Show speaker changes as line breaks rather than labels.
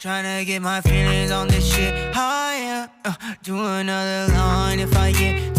Tryna get my feelings on this shit higher. Do another line if I get